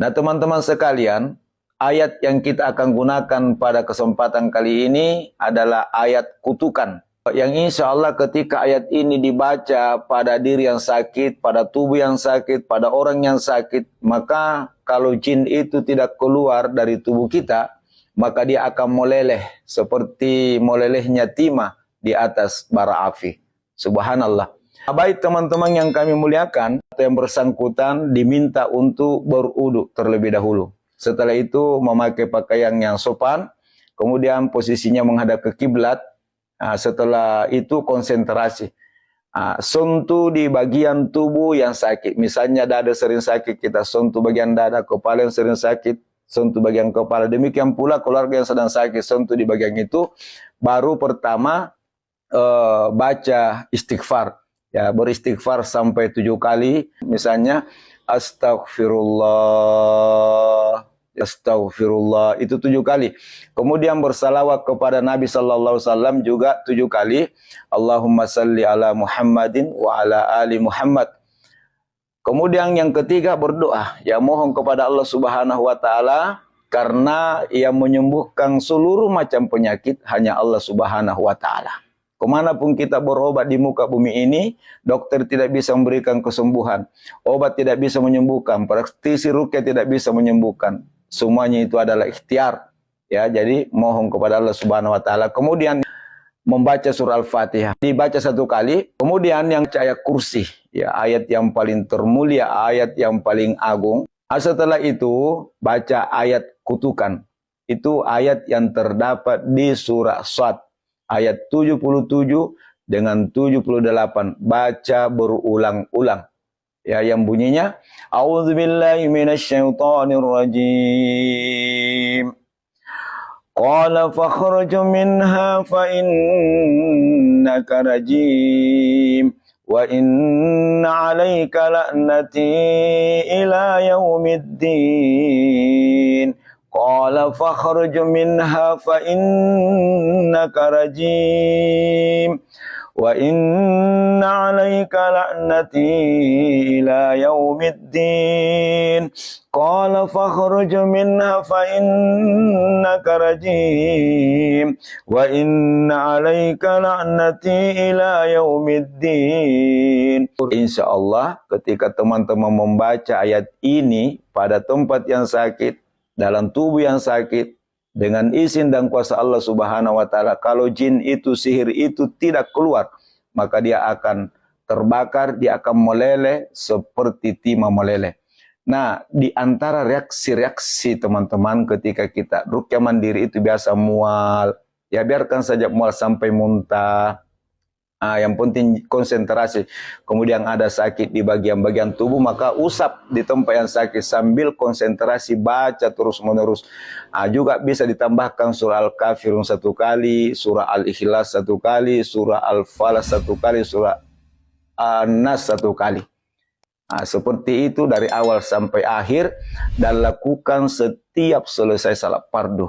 Nah, teman-teman sekalian, ayat yang kita akan gunakan pada kesempatan kali ini adalah ayat kutukan. Yang insya Allah ketika ayat ini dibaca pada diri yang sakit, pada tubuh yang sakit, pada orang yang sakit, maka kalau jin itu tidak keluar dari tubuh kita, maka dia akan meleleh seperti melelehnya timah di atas bara api. Subhanallah. Baik teman-teman yang kami muliakan, yang bersangkutan diminta untuk berwudu terlebih dahulu. Setelah itu memakai pakaian yang sopan, kemudian posisinya menghadap ke kiblat. Setelah itu konsentrasi. Sentuh di bagian tubuh yang sakit. Misalnya dada sering sakit, kita sentuh bagian dada, kepala yang sering sakit, sentuh bagian kepala. Demikian pula keluarga yang sedang sakit, sentuh di bagian itu. Baru pertama baca istighfar. Ya, beristighfar sampai 7 kali. Misalnya, Astaghfirullah, Astaghfirullah, itu 7 kali. Kemudian bersalawat kepada Nabi SAW juga 7 kali. Allahumma salli ala Muhammadin wa ala ali Muhammad. Kemudian yang ketiga berdoa. Ya, mohon kepada Allah Subhanahu wa Ta'ala, karena yang menyembuhkan seluruh macam penyakit hanya Allah Subhanahu wa Ta'ala. Kemanapun kita berobat di muka bumi ini, dokter tidak bisa memberikan kesembuhan. Obat tidak bisa menyembuhkan. Praktisi ruqyah tidak bisa menyembuhkan. Semuanya itu adalah ikhtiar. Ya, jadi mohon kepada Allah Subhanahu wa Ta'ala. Kemudian membaca surah Al-Fatihah. Dibaca 1 kali. Kemudian yang ayat kursi. Ya, ayat yang paling termulia, ayat yang paling agung. Setelah itu baca ayat kutukan. Itu ayat yang terdapat di surah Shad. Ayat 77 dengan 78. Baca berulang-ulang. Ya, yang bunyinya A'udzubillahi minasyaitonirrajim. Qala fakhruj minha fa innaka rajim wa inna 'alaika la'nati ila yaumiddin. Qala fakhruj minha fa innaka rajim wa inna 'alaika la'nati ila yaumiddin. Qala fakhruj minha fa innaka rajim wa inna 'alaika la'nati ila yaumiddin. Insyaallah ketika teman-teman membaca ayat ini pada tempat yang sakit, dalam tubuh yang sakit, dengan izin dan kuasa Allah Subhanahu wa Ta'ala, kalau jin itu, sihir itu tidak keluar, maka dia akan terbakar, dia akan meleleh seperti timah meleleh. Nah, di antara reaksi-reaksi teman-teman ketika kita ruqyah mandiri itu biasa mual. Ya, biarkan saja mual sampai muntah. Yang penting konsentrasi. Kemudian ada sakit di bagian-bagian tubuh, maka usap di tempat yang sakit sambil konsentrasi baca terus-menerus. Juga bisa ditambahkan surah Al-Kafirun 1 kali, surah Al-Ikhlas 1 kali, surah Al-Falah 1 kali, surah An-Nas 1 kali. Seperti itu dari awal sampai akhir, dan lakukan setiap selesai salat fardu.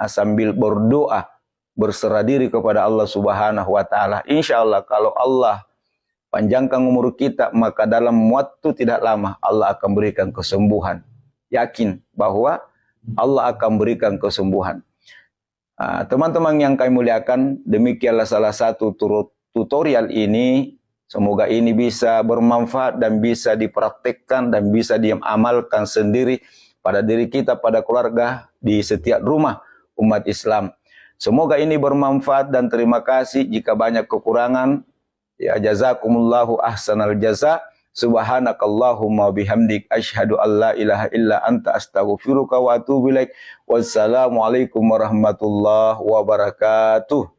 Sambil berdoa, berserah diri kepada Allah Subhanahu wa Ta'ala. Insya Allah kalau Allah panjangkan umur kita, maka dalam waktu tidak lama Allah akan berikan kesembuhan. Yakin bahwa Allah akan berikan kesembuhan. Teman-teman yang kami muliakan, demikianlah salah satu tutorial ini. Semoga ini bisa bermanfaat dan bisa dipraktikkan dan bisa diamalkan sendiri pada diri kita, pada keluarga, di setiap rumah umat Islam. Semoga ini bermanfaat dan terima kasih. Jika banyak kekurangan, ya jazakumullahu ahsanal jaza. Subhanakallahumma bihamdik asyhadu an la ilaha illa anta astaghfiruka wa atubu ilaik. Wassalamualaikum warahmatullahi wabarakatuh.